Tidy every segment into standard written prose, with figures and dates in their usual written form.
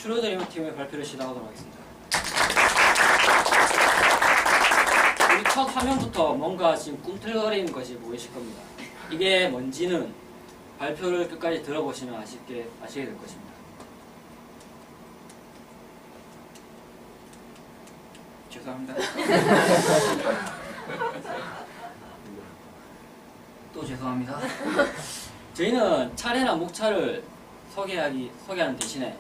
트루드리머 팀의 발표를 시작하도록 하겠습니다. 우리 첫 화면부터 뭔가 지금 꿈틀거리는 것이 보이실 겁니다. 이게 뭔지는 발표를 끝까지 들어보시면 아시게 될 것입니다. 죄송합니다. 또 죄송합니다. 저희는 차례나 목차를 소개하는 대신에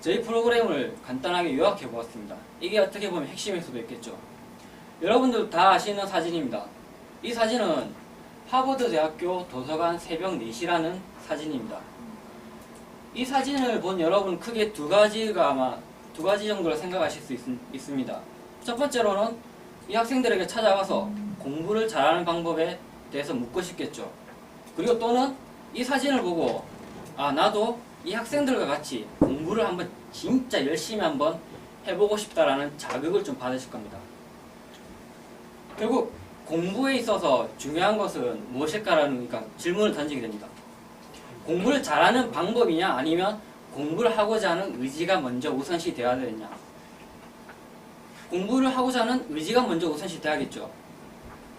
저희 프로그램을 간단하게 요약해 보았습니다. 이게 어떻게 보면 핵심일 수도 있겠죠. 여러분들 다 아시는 사진입니다. 이 사진은 하버드 대학교 도서관 새벽 4시라는 사진입니다. 이 사진을 본 여러분 크게 두 가지 정도로 생각하실 수 있습니다. 첫 번째로는 이 학생들에게 찾아가서 공부를 잘하는 방법에 대해서 묻고 싶겠죠. 그리고 또는 이 사진을 보고 나도 이 학생들과 같이 공부를 한번 진짜 열심히 한번 해보고 싶다라는 자극을 좀 받으실 겁니다. 결국 공부에 있어서 중요한 것은 무엇일까라는 질문을 던지게 됩니다. 공부를 잘하는 방법이냐 아니면 공부를 하고자 하는 의지가 먼저 우선시 되어야 되느냐. 공부를 하고자 하는 의지가 먼저 우선시 돼야겠죠.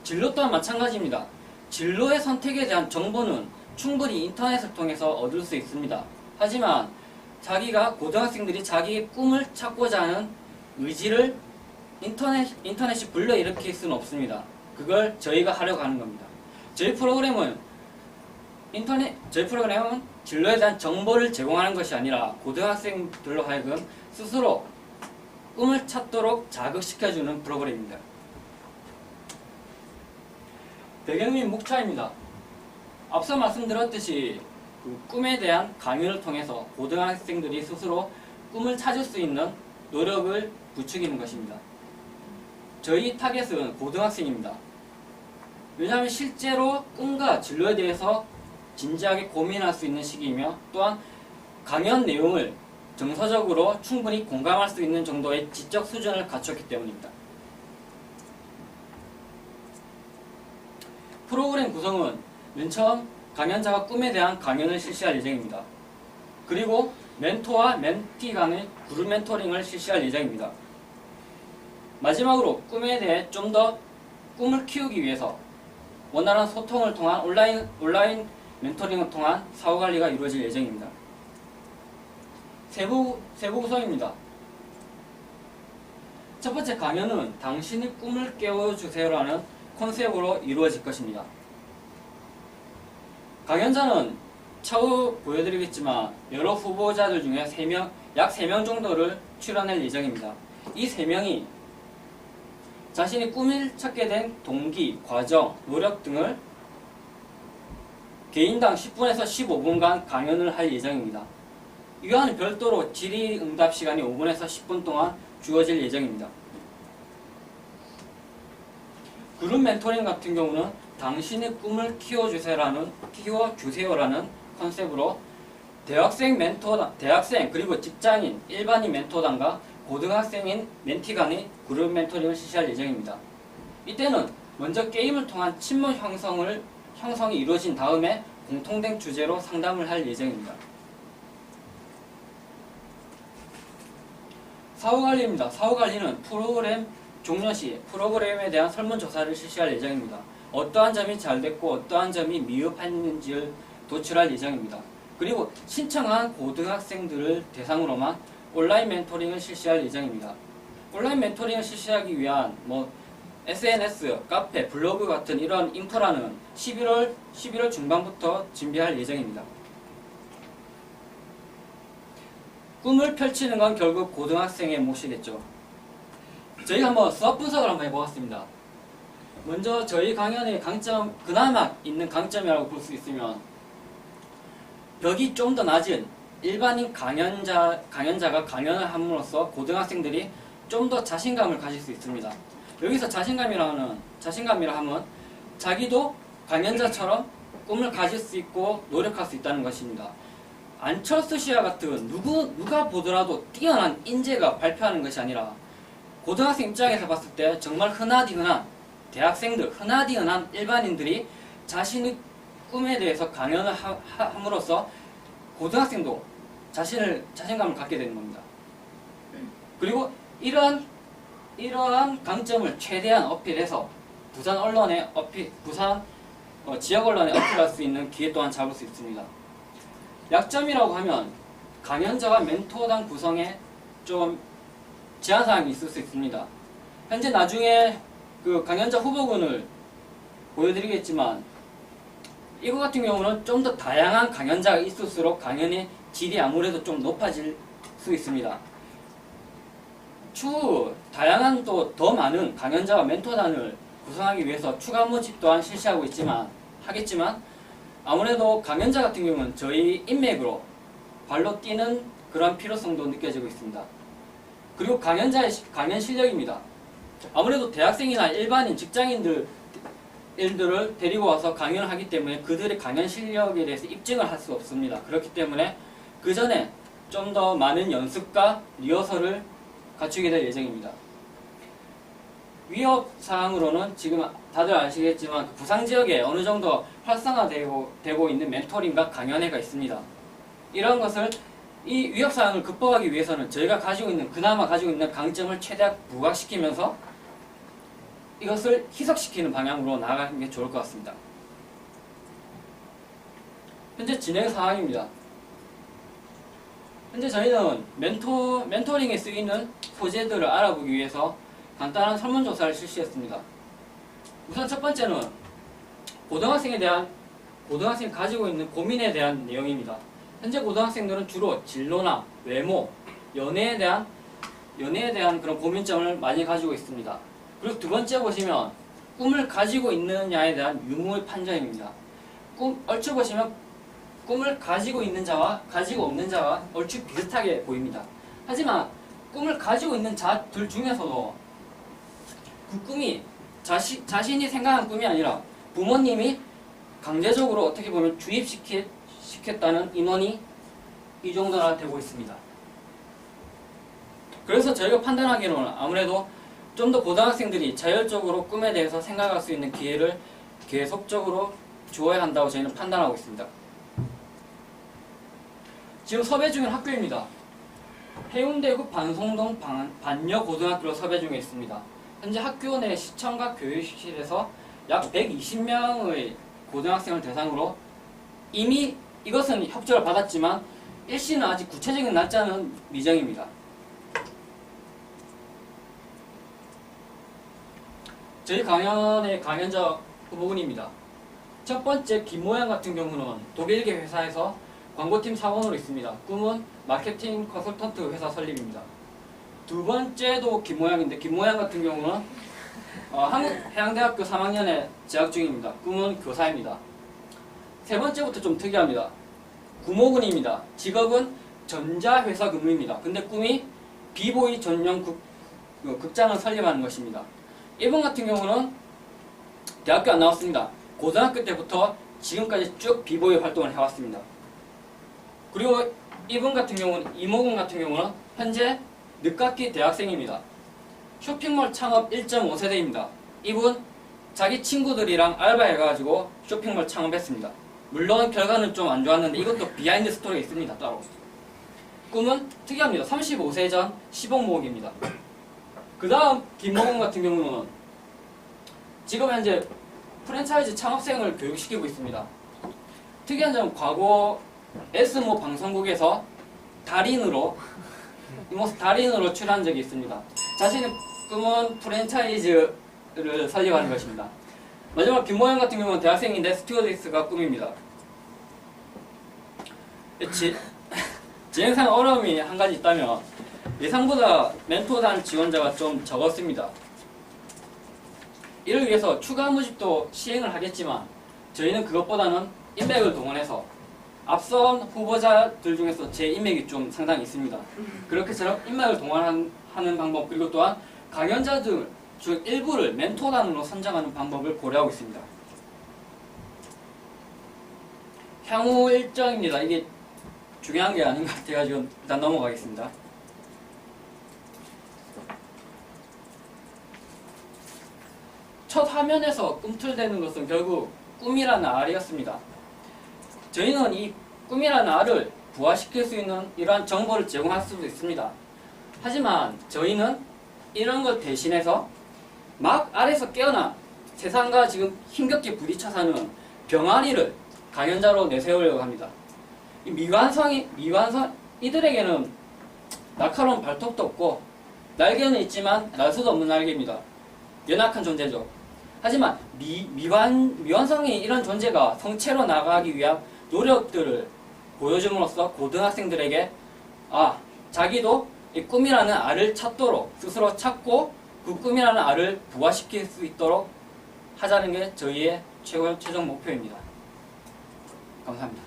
진로 또한 마찬가지입니다. 진로의 선택에 대한 정보는 충분히 인터넷을 통해서 얻을 수 있습니다. 하지만 고등학생들이 자기의 꿈을 찾고자 하는 의지를 인터넷이 불러일으킬 수는 없습니다. 그걸 저희가 하려고 하는 겁니다. 저희 프로그램은 진로에 대한 정보를 제공하는 것이 아니라 고등학생들로 하여금 스스로 꿈을 찾도록 자극시켜주는 프로그램입니다. 배경 및 목차입니다. 앞서 말씀드렸듯이 꿈에 대한 강연을 통해서 고등학생들이 스스로 꿈을 찾을 수 있는 노력을 부추기는 것입니다. 저희 타겟은 고등학생입니다. 왜냐하면 실제로 꿈과 진로에 대해서 진지하게 고민할 수 있는 시기이며 또한 강연 내용을 정서적으로 충분히 공감할 수 있는 정도의 지적 수준을 갖췄기 때문입니다. 프로그램 구성은 맨 처음 강연자가 꿈에 대한 강연을 실시할 예정입니다. 그리고 멘토와 멘티 간의 그룹 멘토링을 실시할 예정입니다. 마지막으로 꿈에 대해 좀 더 꿈을 키우기 위해서 원활한 소통을 통한 온라인 멘토링을 통한 사후관리가 이루어질 예정입니다. 세부 구성입니다. 첫 번째 강연은 당신의 꿈을 깨워주세요라는 컨셉으로 이루어질 것입니다. 강연자는 차후 보여드리겠지만 여러 후보자들 중에 약 3명 정도를 출연할 예정입니다. 이 3명이 자신이 꿈을 찾게 된 동기, 과정, 노력 등을 개인당 10분에서 15분간 강연을 할 예정입니다. 이와는 별도로 질의응답 시간이 5분에서 10분 동안 주어질 예정입니다. 그룹 멘토링 같은 경우는 당신의 꿈을 키워주세요라는 컨셉으로 대학생 그리고 직장인, 일반인 멘토단과 고등학생인 멘티 간의 그룹 멘토링을 실시할 예정입니다. 이때는 먼저 게임을 통한 친목 형성이 이루어진 다음에 공통된 주제로 상담을 할 예정입니다. 사후관리입니다. 사후관리는 프로그램 종료 시 프로그램에 대한 설문조사를 실시할 예정입니다. 어떠한 점이 잘 됐고 어떠한 점이 미흡했는지를 도출할 예정입니다. 그리고 신청한 고등학생들을 대상으로만 온라인 멘토링을 실시할 예정입니다. 온라인 멘토링을 실시하기 위한 SNS, 카페, 블로그 같은 이런 인프라는 11월 중반부터 준비할 예정입니다. 꿈을 펼치는 건 결국 고등학생의 몫이겠죠. 저희가 한번 수업 분석을 한번 해보았습니다. 먼저 저희 강연의 그나마 있는 강점이라고 볼 수 있으면 벽이 좀 더 낮은 일반인 강연자가 강연을 함으로써 고등학생들이 좀 더 자신감을 가질 수 있습니다. 여기서 자신감이라 하면 자기도 강연자처럼 꿈을 가질 수 있고 노력할 수 있다는 것입니다. 안철수 씨와 같은 누가 보더라도 뛰어난 인재가 발표하는 것이 아니라 고등학생 입장에서 봤을 때 정말 흔하디흔한 대학생들, 흔하디흔한 일반인들이 자신의 꿈에 대해서 강연을 함으로써 고등학생도 자신감을 갖게 되는 겁니다. 그리고 이러한 강점을 최대한 어필해서 부산 언론에 지역 언론에 어필할 수 있는 기회 또한 잡을 수 있습니다. 약점이라고 하면 강연자와 멘토단 구성에 좀 제한사항이 있을 수 있습니다. 현재 나중에 그 강연자 후보군을 보여드리겠지만 이거 같은 경우는 좀 더 다양한 강연자가 있을수록 강연의 질이 아무래도 좀 높아질 수 있습니다. 추후 다양한 또 더 많은 강연자와 멘토단을 구성하기 위해서 추가 모집 또한 실시하고 하겠지만 아무래도 강연자 같은 경우는 저희 인맥으로 발로 뛰는 그런 필요성도 느껴지고 있습니다. 그리고 강연자의 강연 실력입니다. 아무래도 대학생이나 일반인 직장인들을 데리고 와서 강연을 하기 때문에 그들의 강연 실력에 대해서 입증을 할 수 없습니다. 그렇기 때문에 그 전에 좀 더 많은 연습과 리허설을 갖추게 될 예정입니다. 위협사항으로는 지금 다들 아시겠지만 부상 지역에 어느 정도 활성화되고 있는 멘토링과 강연회가 있습니다. 이런 것을 이 위협사항을 극복하기 위해서는 저희가 그나마 가지고 있는 강점을 최대한 부각시키면서 이것을 희석시키는 방향으로 나아가는 게 좋을 것 같습니다. 현재 진행 상황입니다. 현재 저희는 멘토링에 쓰이는 소재들을 알아보기 위해서 간단한 설문조사를 실시했습니다. 우선 첫 번째는 고등학생이 가지고 있는 고민에 대한 내용입니다. 현재 고등학생들은 주로 진로나 외모, 연애에 대한 그런 고민점을 많이 가지고 있습니다. 그리고 두 번째 보시면 꿈을 가지고 있느냐에 대한 유무의 판정입니다. 얼추 보시면 꿈을 가지고 있는 자와 가지고 없는 자와 얼추 비슷하게 보입니다. 하지만 꿈을 가지고 있는 자들 중에서도 그 꿈이 자신이 생각한 꿈이 아니라 부모님이 강제적으로 어떻게 보면 주입시켰다는 인원이 이 정도나 되고 있습니다. 그래서 저희가 판단하기로는 아무래도 좀 더 고등학생들이 자율적으로 꿈에 대해서 생각할 수 있는 기회를 계속적으로 주어야 한다고 저희는 판단하고 있습니다. 지금 섭외 중인 학교입니다. 해운대구 반송동 반여고등학교로 섭외 중에 있습니다. 현재 학교 내 시청과 교육실에서 약 120명의 고등학생을 대상으로 이미 이것은 협조를 받았지만 일시는 아직 구체적인 날짜는 미정입니다. 저희 강연의 강연자 후보군입니다. 첫 번째 김모양 같은 경우는 독일계 회사에서 광고팀 사원으로 있습니다. 꿈은 마케팅 컨설턴트 회사 설립입니다. 두 번째도 김모양인데 김모양 같은 경우는 한국해양대학교 3학년에 재학 중입니다. 꿈은 교사입니다. 세 번째부터 좀 특이합니다. 구모군입니다. 직업은 전자회사 근무입니다. 근데 꿈이 비보이 전용 극장을 설립하는 것입니다. 이분 같은 경우는 대학교 안 나왔습니다. 고등학교 때부터 지금까지 쭉 비보이 활동을 해왔습니다. 그리고 이분 같은 경우는 이모군 같은 경우는 현재 늦깎이 대학생입니다. 쇼핑몰 창업 1.5세대입니다. 이분 자기 친구들이랑 알바해가지고 쇼핑몰 창업했습니다. 물론 결과는 좀 안 좋았는데 이것도 비하인드 스토리가 있습니다. 따로. 꿈은 특이합니다. 35세 전 10억 모으기입니다. 그 다음 김모군 같은 경우는 지금 현재 프랜차이즈 창업생을 교육시키고 있습니다. 특이한 점은 과거 S모 방송국에서 달인으로 출연한 적이 있습니다. 자신의 꿈은 프랜차이즈를 설립하는 것입니다. 마지막 김모양 같은 경우는 대학생인데 스튜어디스가 꿈입니다. 진행상 어려움이 한 가지 있다면 예상보다 멘토단 지원자가 좀 적었습니다. 이를 위해서 추가 모집도 시행을 하겠지만 저희는 그것보다는 인맥을 동원해서 앞선 후보자들 중에서 제 인맥이 좀 상당히 있습니다. 그렇게처럼 인맥을 동원하는 방법 그리고 또한 강연자들 중 일부를 멘토단으로 선정하는 방법을 고려하고 있습니다. 향후 일정입니다. 이게 중요한 게 아닌 것 같아가지고 일단 넘어가겠습니다. 첫 화면에서 꿈틀대는 것은 결국 꿈이라는 알이었습니다. 저희는 이 꿈이라는 알을 부활시킬 수 있는 이러한 정보를 제공할 수도 있습니다. 하지만 저희는 이런 것 대신해서 막 아래서 깨어나 세상과 지금 힘겹게 부딪혀 사는 병아리를 강연자로 내세우려고 합니다. 이 미완성 이들에게는 날카로운 발톱도 없고 날개는 있지만 날 수도 없는 날개입니다. 연약한 존재죠. 하지만 미완성인 이런 존재가 성체로 나가기 위한 노력들을 보여줌으로써 고등학생들에게 자기도 이 꿈이라는 알을 찾도록 스스로 찾고 그 꿈이라는 알을 부화시킬 수 있도록 하자는 게 저희의 최종 목표입니다. 감사합니다.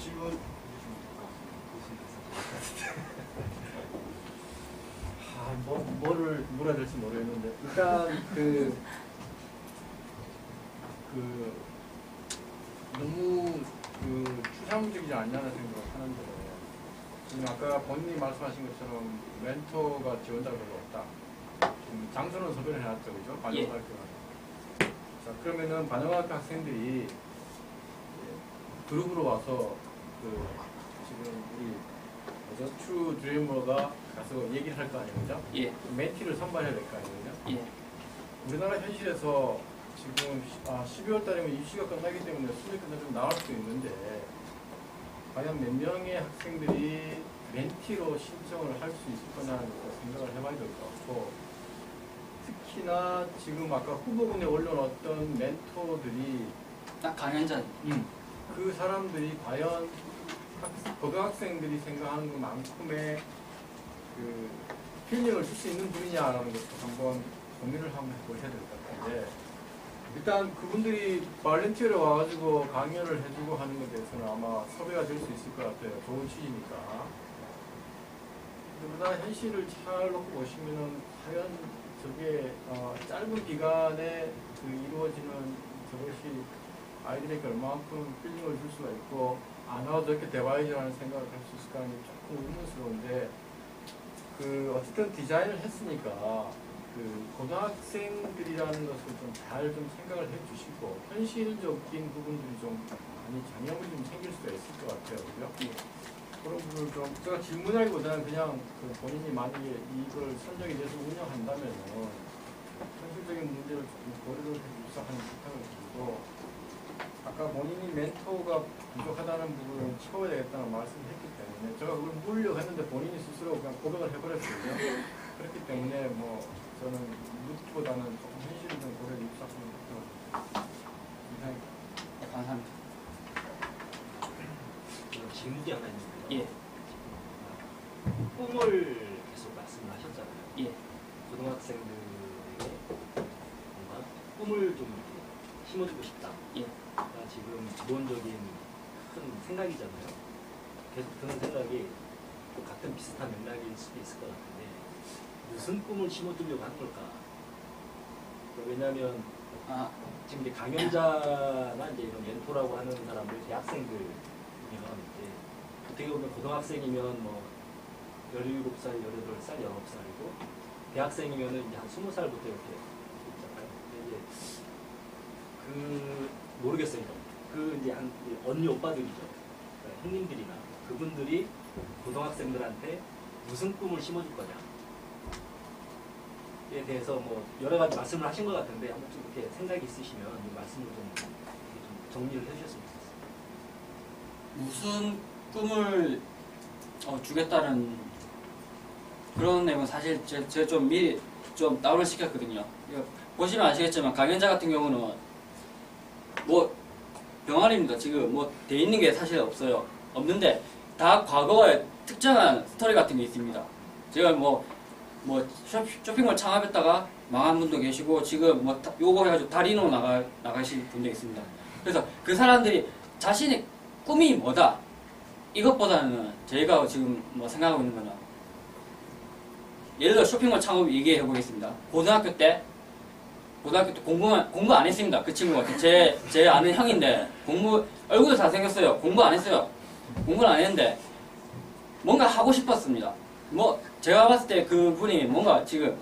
질문. 뭐를 물어야 될지 모르겠는데 일단 너무 추상적이지 않냐는 생각을 하는데 지금 아까 본인이 말씀하신 것처럼 멘토가 지원자가 별로 없다. 장소는 섭외를 해놨죠, 그죠? 반영학교. 자, 그러면은 반영학교 학생들이 그룹으로 와서 지금 우리 트루 드리머가 가서 얘기를 할 거 아니에요, 그죠? 예. 멘티를 선발해야 될 거 아니에요, 그죠? 예. 우리나라 현실에서 지금 12월 달이면 입시가 끝나기 때문에 수능이 끝나면 나올 수도 있는데 과연 몇 명의 학생들이 멘티로 신청을 할 수 있을 거냐는 생각을 해봐야 될 것 같고, 특히나 지금 아까 후보군에 올려놓았던 멘토들이 딱 강연자. 그 사람들이 과연 고등학생들이 생각하는 것만큼의 힐링을 줄 수 있는 분이냐라는 것도 한번 고민을 한번 해보셔야 될 것 같은데, 일단 그분들이 발렌티어로 와가지고 강연을 해주고 하는 것에 대해서는 아마 섭외가 될 수 있을 것 같아요. 좋은 취지니까. 그러나 현실을 잘 놓고 보시면은 과연 저게 짧은 기간에 이루어지는 저것이 아이들에게 얼마만큼 힐링을 줄 수가 있고 안 와도 저렇게 돼봐야지라는 생각을 할 수 있을까 하는 게 조금 의문스러운데, 어쨌든 디자인을 했으니까 고등학생들이라는 것을 좀 잘 생각을 해주시고 현실적인 부분들이 좀 많이 장애물이 좀 생길 수가 있을 것 같아요, 그죠? 그런 부분을 좀 제가 질문하기보다는 그냥 본인이 만약에 이걸 선정이 돼서 운영한다면 현실적인 문제를 좀 고려를 해주셔서 하는 부탁을 드리고, 아까 본인이 멘토가 부족하다는 부분을 채워야 되겠다는 말씀을 했기 때문에 제가 그걸 물려고 했는데 본인이 스스로 그냥 고백을 해버렸거든요. 그렇기 때문에 저는 묻기보다는 조금 현실을 좀 고려해 주셨으면 좋겠습니다. 네, 감사합니다. 질문이 하나 있는데요. 예. 꿈을 계속 말씀을 하셨잖아요. 예. 고등학생들에게 뭔가 꿈을 좀 이렇게 심어주고 싶다. 예. 지금 기본적인 큰 생각이잖아요. 계속 드는 생각이 같은 비슷한 맥락일 수도 있을 것 같은데 무슨 꿈을 심어주려고 한 걸까? 왜냐하면 지금 이제 강연자나 이제 이런 멘토라고 하는 사람들, 대학생들이면 이제 어떻게 보면 고등학생이면 17살, 18살, 19살이고 대학생이면은 이제 한 20살부터 이렇게 있잖아요. 근데 이제 모르겠어요. 이제 한 언니 오빠들이죠. 그러니까 형님들이나 그분들이 고등학생들한테 무슨 꿈을 심어줄 거냐에 대해서 여러 가지 말씀을 하신 것 같은데 한번 좀 이렇게 생각이 있으시면 이 말씀을 좀 정리를 해주셨으면 좋겠어요. 무슨 꿈을 주겠다는 그런 내용은 사실 제가 좀 미리 좀 다운을 시켰거든요. 보시면 아시겠지만 강연자 같은 경우는 병아리입니다. 지금 돼 있는 게 사실 없어요. 없는데 다 과거에 특정한 스토리 같은 게 있습니다. 제가 쇼핑몰 창업했다가 망한 분도 계시고 지금 요거 해가지고 다리노 나가실 분도 있습니다. 그래서 그 사람들이 자신의 꿈이 뭐다 이것보다는 저희가 지금 생각하고 있는 거는, 예를 들어 쇼핑몰 창업 얘기해 보겠습니다. 고등학교 때 공부 안 했습니다. 그 친구가 제 아는 형인데 얼굴도 잘생겼어요. 공부 안 했어요. 공부를 안 했는데 뭔가 하고 싶었습니다. 뭐 제가 봤을 때 그분이 뭔가 지금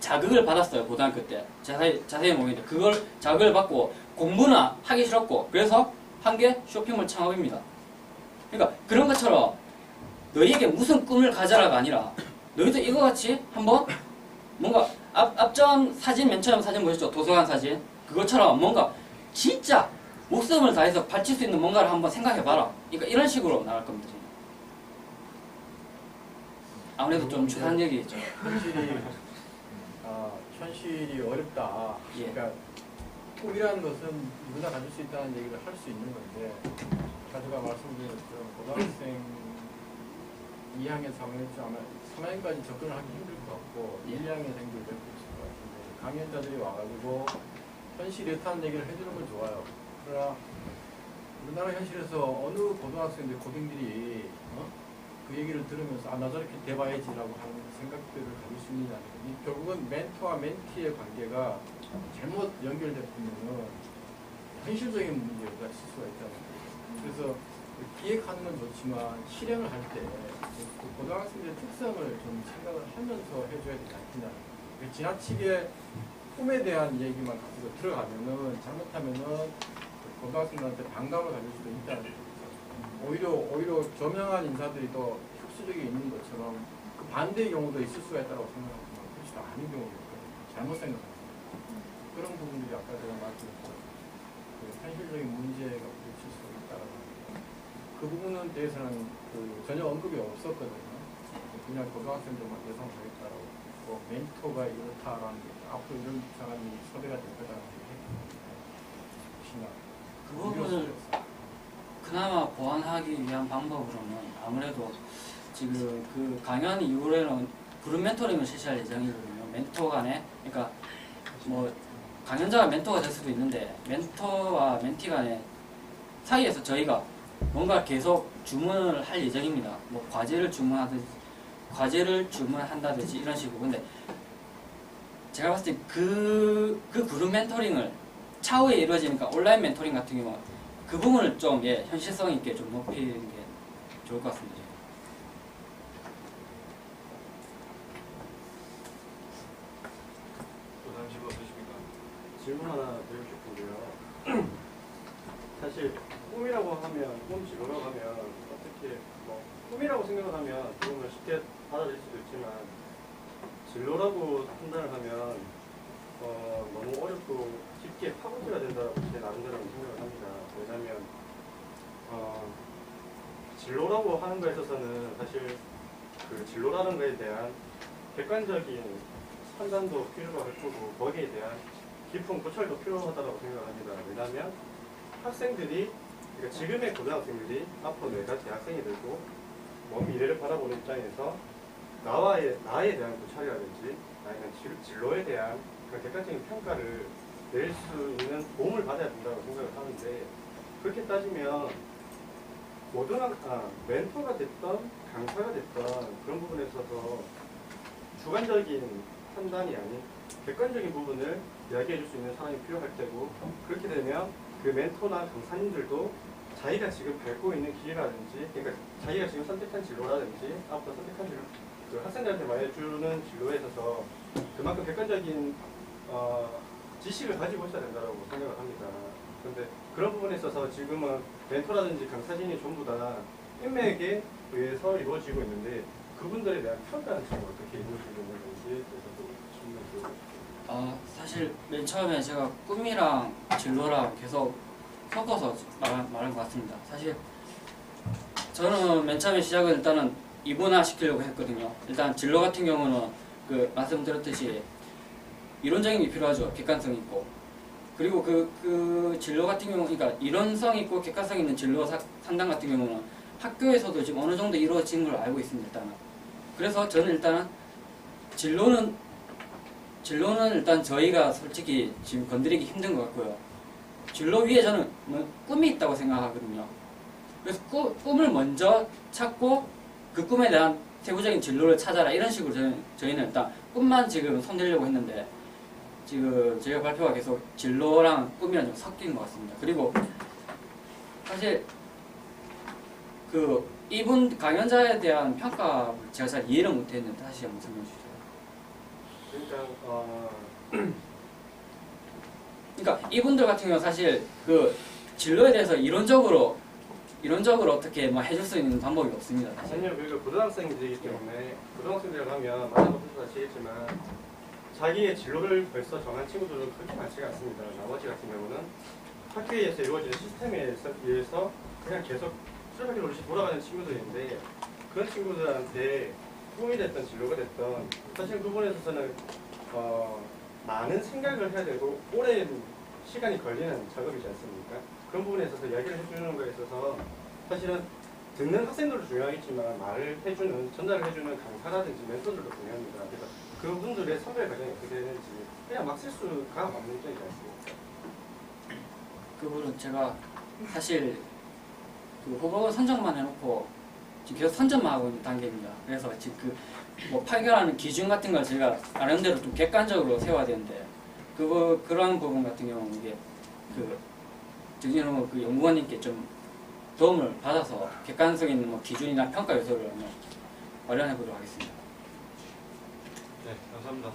자극을 받았어요. 고등학교 때 자세히 모르겠는데 그걸 자극을 받고 공부는 하기 싫었고 그래서 한 게 쇼핑몰 창업입니다. 그러니까 그런 것처럼 너희에게 무슨 꿈을 가져라가 아니라 너희도 이거 같이 한번 뭔가 앞전 사진 맨 처음 사진 보셨죠? 도서관 사진 그것처럼 뭔가 진짜 목숨을 다해서 바칠 수 있는 뭔가를 한번 생각해봐라. 그러니까 이런 식으로 나갈 겁니다. 지금. 아무래도 좀 추상적이겠죠. 현실이 어렵다. 예. 그러니까 꿈이라는 것은 누구나 가질 수 있다는 얘기를 할 수 있는 건데 제가 말씀드린 것처럼 고등학생 2학년, 3학년쯤 아마 3학년까지 접근을 하기 힘들 것 같고 1, 2학년생들도 그랬을 것 같은데 강연자들이 와가지고 현실이 이렇다는 얘기를 해주는 건 좋아요. 그러나 우리나라 현실에서 어느 고등학생들, 고딩들이 그 얘기를 들으면서 나 저렇게 돼봐야지라고 하는 생각들을 가질 수 있느냐. 결국은 멘토와 멘티의 관계가 잘못 연결되면 현실적인 문제가 있을 수가 있잖아요. 그래서 기획하는 건 좋지만 실행을 할 때 고등학생들의 특성을 좀 생각을 하면서 해줘야 되지 않겠냐. 지나치게 꿈에 대한 얘기만 가지고 들어가면은 잘못하면은 고등학생들한테 반감을 가질 수도 있다는 거죠. 오히려 저명한 인사들이 더 흡수력이 있는 것처럼 그 반대의 경우도 있을 수가 있다고 생각하지만 그렇지도 않은 경우도 있거든요. 잘못 생각합니다. 그런 부분들이 아까 제가 말씀드렸던 그 현실적인 문제가 부딪힐 수 있다는 그 부분에 대해서는 전혀 언급이 없었거든요. 그냥 고등학생들만 예상하겠다라고 멘토가 이렇다라는 게 앞으로 이런 사람이 섭외가 될 거라는 게 혹시나 그 부분을 그나마 보완하기 위한 방법으로는 아무래도 지금 그 강연 이후에는 그룹 멘토링을 실시할 예정이거든요. 멘토 간에 그러니까 뭐 강연자가 멘토가 될 수도 있는데 멘토와 멘티 간에 사이에서 저희가 뭔가 계속 주문을 할 예정입니다. 뭐 과제를 주문한다든지 이런 식으로. 근데 제가 봤을 때 그 그룹 멘토링을 차후에 이루어지니까 온라인 멘토링 같은 경우 그 부분을 좀 현실성 있게 좀 높이는 게 좋을 것 같습니다. 또 다른 질문 없으십니까? 질문 하나 드리고 싶은데요. 사실 꿈이라고 하면, 꿈 진로라고 하면 어떻게 뭐 꿈이라고 생각을 하면 그러면 쉽게 받아들일 수도 있지만 진로라고 판단을 하면 너무 어렵고 깊게 파고들어야 된다고 제 나름대로 생각을 합니다. 왜냐하면 진로라고 하는 거에 있어서는 사실 그 진로라는 거에 대한 객관적인 판단도 필요로 할 거고 거기에 대한 깊은 고찰도 필요하다고 생각을 합니다. 왜냐하면 학생들이 그러니까 지금의 고등학생들이 앞으로 내가 대학생이 되고 먼 미래를 바라보는 입장에서 나에 대한 고찰이라든지 아니면 진로에 대한 그런 객관적인 평가를 낼 수 있는 도움을 받아야 된다고 생각을 하는데 그렇게 따지면 멘토가 됐던 강사가 됐던 그런 부분에 있어서 주관적인 판단이 아닌 객관적인 부분을 이야기해 줄 수 있는 사람이 필요할 테고 그렇게 되면 그 멘토나 강사님들도 자기가 지금 밟고 있는 길이라든지 그러니까 자기가 지금 선택한 진로라든지 앞으로 선택한 진로 그 학생들한테 말해주는 진로에 있어서 그만큼 객관적인 지식을 가지고 있어야 된다고 생각을 합니다. 그런데 그런 부분에 있어서 지금은 멘토라든지 강사진이 전부 다 인맥에 의해서 이루어지고 있는데 그분들에 대한 평가는 지금 어떻게 이루어지고 있는 건지 그래서 질문 드리고 싶습니다. 사실 맨 처음에 제가 꿈이랑 진로랑 계속 섞어서 말한 것 같습니다. 사실 저는 맨 처음에 시작을 일단은 이분화 시키려고 했거든요. 일단 진로 같은 경우는 그 말씀드렸듯이 이론적인 게 필요하죠. 객관성 있고. 그리고 그 진로 같은 경우, 그러니까 이론성 있고 객관성 있는 진로 상담 같은 경우는 학교에서도 지금 어느 정도 이루어진 걸 알고 있습니다. 일단은. 그래서 저는 일단은 진로는 일단 저희가 솔직히 지금 건드리기 힘든 것 같고요. 진로 위에 저는 뭐 꿈이 있다고 생각하거든요. 그래서 꿈을 먼저 찾고 그 꿈에 대한 세부적인 진로를 찾아라 이런 식으로 저희는 일단 꿈만 지금 손대려고 했는데 지금 저희가 발표가 계속 진로랑 꿈이랑 좀 섞인 것 같습니다. 그리고 사실 그 이분 강연자에 대한 평가 제가 잘 이해를 못했는데 다시 한번 설명해 주세요. 그러니까 이분들 같은 경우 사실 그 진로에 대해서 이론적으로 어떻게 뭐 해줄 수 있는 방법이 없습니다. 사실. 아니요, 그러니까 고등학생들이기 때문에 고등학생들 하면 만나보셔서 아시겠지만 자기의 진로를 벌써 정한 친구들은 그렇게 많지가 않습니다. 나머지 같은 경우는 학교에서 이루어지는 시스템에 의해서 그냥 계속 수학이 오듯이 돌아가는 친구들인데 그런 친구들한테 꿈이 됐던 진로가 됐던 사실 그 부분에 있어서는 많은 생각을 해야 되고 오랜 시간이 걸리는 작업이지 않습니까? 그런 부분에 있어서 이야기를 해주는 거에 있어서 사실은 듣는 학생들도 중요하겠지만 말을 해주는, 전달을 해주는 강사라든지 멘토들도 중요합니다. 그래서 그분들의 선별 과정이 어떻게 되는지 그냥 막 쓸 수가 없는 점이지 않습니까? 그 부분 제가 사실 그 후보 선정만 해놓고 지금 계속 선정만 하고 있는 단계입니다. 그래서 지금 그 뭐 판결하는 기준 같은 걸 제가 나름대로 좀 객관적으로 세워야 되는데 그런 부분 같은 경우는 이게 그 정진호 그 연구원님께 좀 도움을 받아서 객관성 있는 뭐 기준이나 평가 요소를 한번 마련해 보도록 하겠습니다. 네, 감사합니다.